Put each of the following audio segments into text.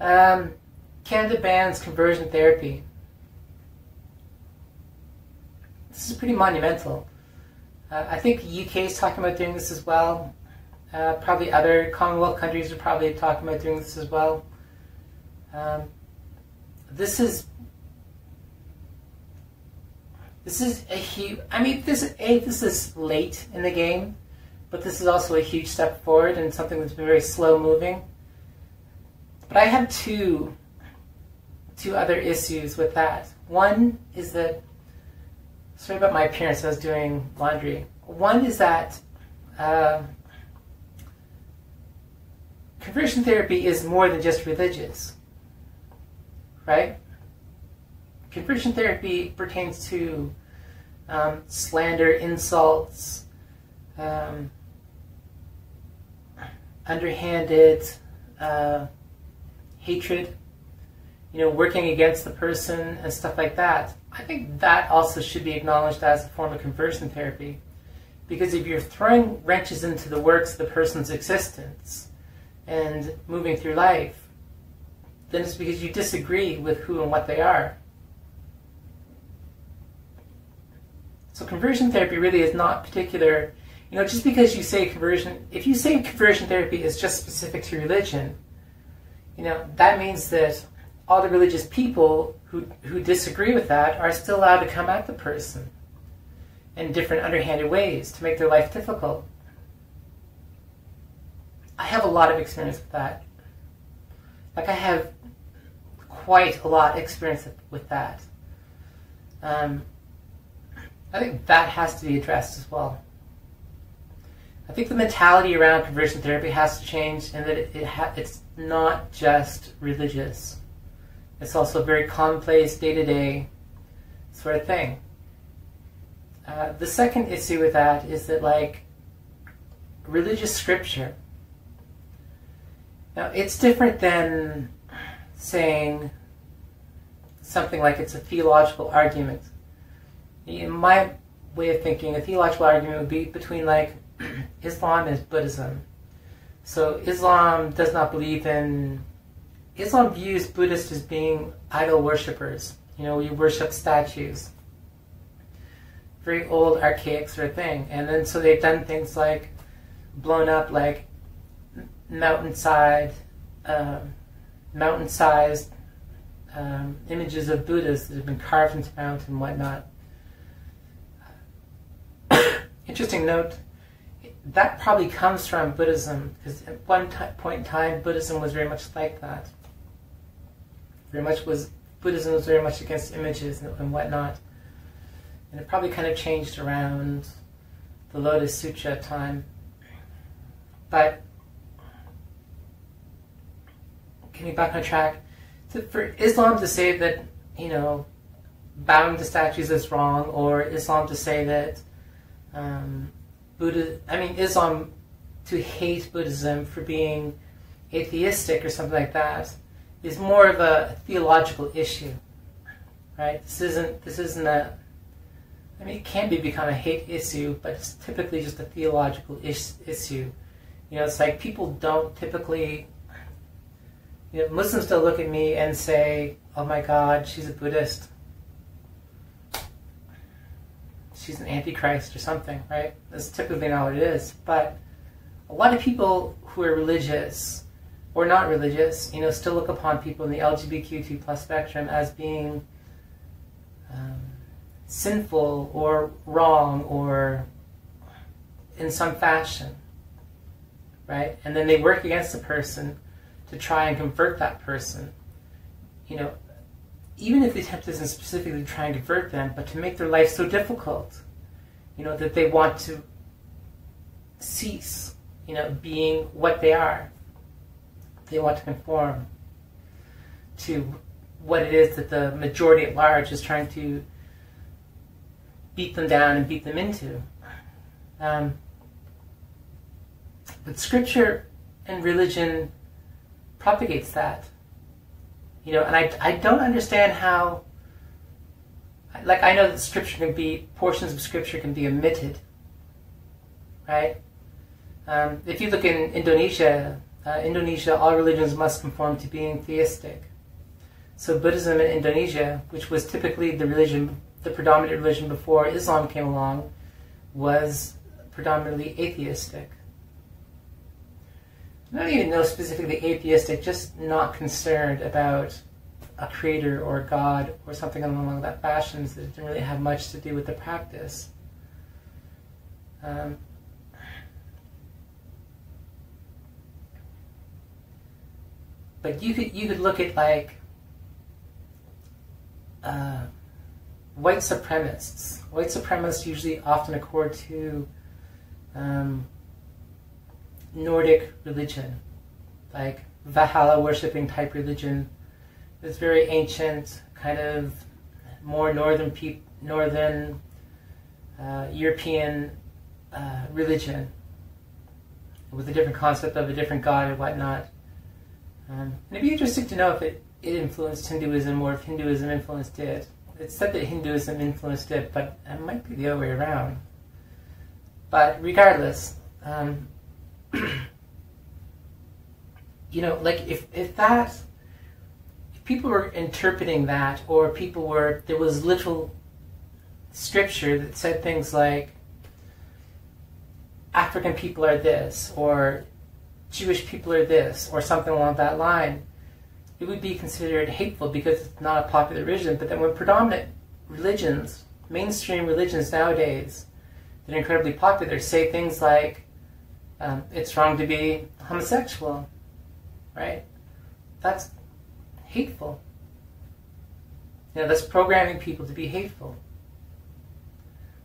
Canada bans conversion therapy. This is pretty monumental. I think the UK is talking about doing this as well. Probably other Commonwealth countries are probably talking about doing this as well. This is a huge. I mean, this is late in the game, but this is also a huge step forward and something that's been very slow moving. But I have two other issues with that. One is that, sorry about my appearance, I was doing laundry. One is that conversion therapy is more than just religious, right? Conversion therapy pertains to slander, insults, underhanded hatred, working against the person and stuff like that. I think that also should be acknowledged as a form of conversion therapy. Because if you're throwing wrenches into the works of the person's existence and moving through life, then it's because you disagree with who and what they are. So conversion therapy really is not particular, just because you say conversion, if you say conversion therapy is just specific to religion, that means that all the religious people who disagree with that are still allowed to come at the person in different underhanded ways to make their life difficult. I have a lot of experience with that. Like, I have quite a lot of experience with that. I think that has to be addressed as well. I think the mentality around conversion therapy has to change, and that it's not just religious. It's also a very commonplace, day-to-day sort of thing. The second issue with that is that, like, religious scripture. Now, it's different than saying something like it's a theological argument. In my way of thinking, a theological argument would be between, like, Islam and Buddhism. So Islam does not believe in... Islam views Buddhists as being idol worshippers. We worship statues. Very old, archaic sort of thing. And then so they've done things like blown up, like, mountain-sized images of Buddhas that have been carved into the mountain and whatnot. Interesting note, that probably comes from Buddhism, because at one point in time, Buddhism was very much like that. Buddhism was very much against images and whatnot. And it probably kind of changed around the Lotus Sutra time. But, getting back on track, for Islam to say that, bowing to statues is wrong, or Islam to say that Islam to hate Buddhism for being atheistic or something like that is more of a theological issue, right? This isn't a, it can become a hate issue, but it's typically just a theological issue. It's like people don't typically, Muslims don't look at me and say, oh my God, she's a Buddhist. She's an antichrist or something, right? That's typically not what it is. But a lot of people who are religious or not religious, still look upon people in the LGBTQ+ spectrum as being sinful or wrong or in some fashion, right? And then they work against the person to try and convert that person. Even if the attempt isn't specifically to try and convert them, but to make their life so difficult, that they want to cease, being what they are. They want to conform to what it is that the majority at large is trying to beat them down and beat them into. But scripture and religion propagates that. And I don't understand how, like, I know that scripture portions of scripture can be omitted, right? If you look in Indonesia, Indonesia, all religions must conform to being theistic. So Buddhism in Indonesia, which was typically the predominant religion before Islam came along, was predominantly atheistic. I don't even know specifically atheistic, just not concerned about a creator or a God or something along that fashion, that it didn't really have much to do with the practice. But you could look at like white supremacists. White supremacists usually often accord to Nordic religion, like Valhalla worshipping type religion. It's very ancient, kind of more northern European religion, with a different concept of a different god and whatnot. And it'd be interesting to know if it influenced Hinduism or if Hinduism influenced it. It's said that Hinduism influenced it, but it might be the other way around. But regardless, you know, like if people were interpreting that, or there was literal scripture that said things like African people are this, or Jewish people are this, or something along that line, it would be considered hateful because it's not a popular religion. But then when predominant religions, mainstream religions nowadays, that are incredibly popular, say things like, it's wrong to be homosexual, right? That's hateful. You know, that's programming people to be hateful.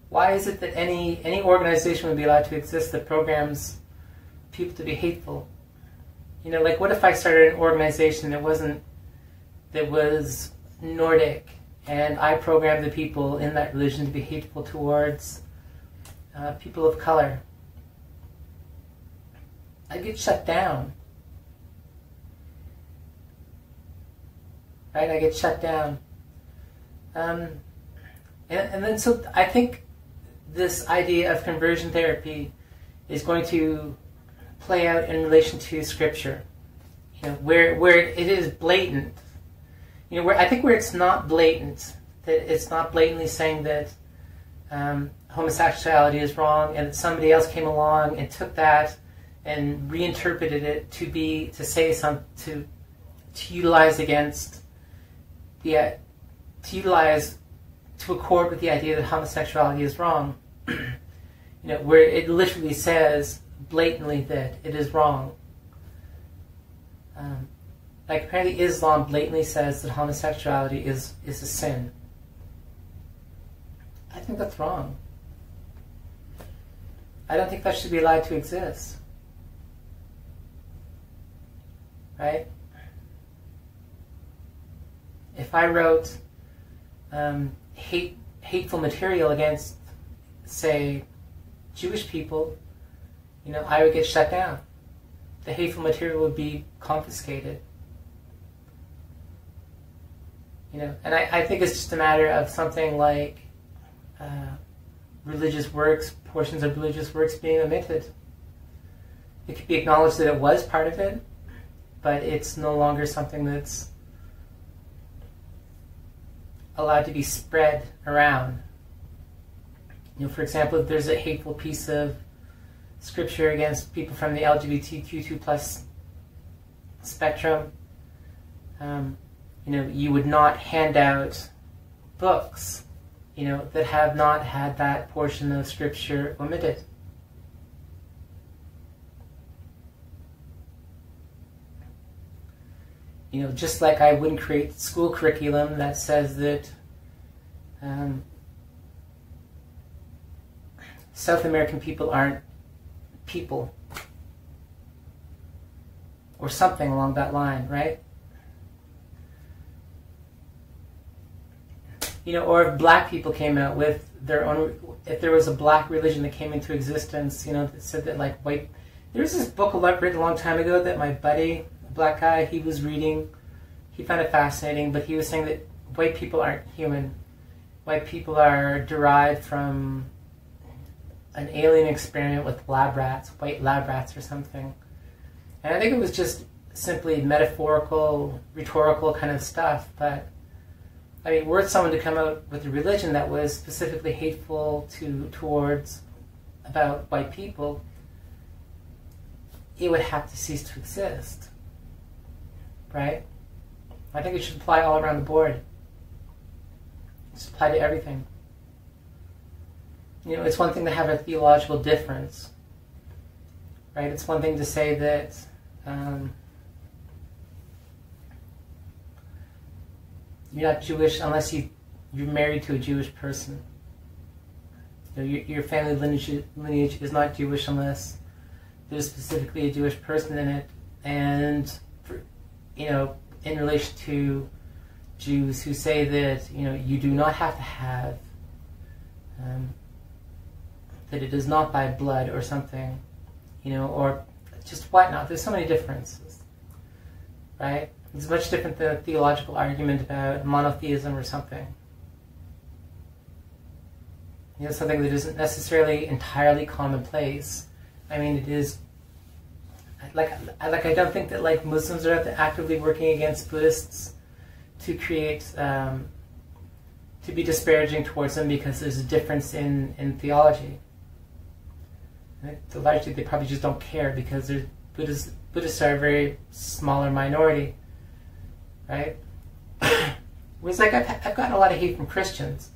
Why is it that any organization would be allowed to exist that programs people to be hateful? You know, like what if I started an organization that was Nordic, and I programmed the people in that religion to be hateful towards people of color? I'd get shut down. Right? I get shut down. And then so I think this idea of conversion therapy is going to play out in relation to Scripture. You know, where it is blatant. You know, where it's not blatant, that it's not blatantly saying that homosexuality is wrong, and that somebody else came along and took that and reinterpreted it to utilize against to accord with the idea that homosexuality is wrong. You know, where it literally says blatantly that it is wrong. Like apparently Islam blatantly says that homosexuality is a sin. I think that's wrong. I don't think that should be allowed to exist. Right? If I wrote hateful material against, say, Jewish people, you know, I would get shut down. The hateful material would be confiscated. You know, and I think it's just a matter of something like religious works, portions of religious works being omitted. It could be acknowledged that it was part of it, but it's no longer something that's allowed to be spread around. You know, for example, if there's a hateful piece of scripture against people from the LGBTQ2+ spectrum, you know, you would not hand out books, you know, that have not had that portion of scripture omitted. You know, just like I wouldn't create school curriculum that says that South American people aren't people, or something along that line, right? You know, or if black people came out with their own, if there was a black religion that came into existence, you know, that said that like white, there was this book written a long time ago that my buddy, a black guy, he was reading, he found it fascinating, but he was saying that white people aren't human. White people are derived from an alien experiment with lab rats, white lab rats or something. And I think it was just simply metaphorical, rhetorical kind of stuff. But I mean, were someone to come out with a religion that was specifically hateful towards about white people, it would have to cease to exist, right? I think it should apply all around the board. It should apply to everything. You know, it's one thing to have a theological difference, right? It's one thing to say that you're not Jewish unless you're married to a Jewish person. You know, your family lineage is not Jewish unless there's specifically a Jewish person in it. And, you know, in relation to Jews who say that, you know, you do not have to have, that it is not by blood or something, you know, or just whatnot. There's so many differences, right? It's much different than a theological argument about monotheism or something. You know, something that isn't necessarily entirely commonplace. I mean, it is, like I don't think that, like, Muslims are actively working against Buddhists to create, to be disparaging towards them because there's a difference in theology. Largely, they probably just don't care because Buddhists are a very smaller minority, right? Whereas, like, I've gotten a lot of hate from Christians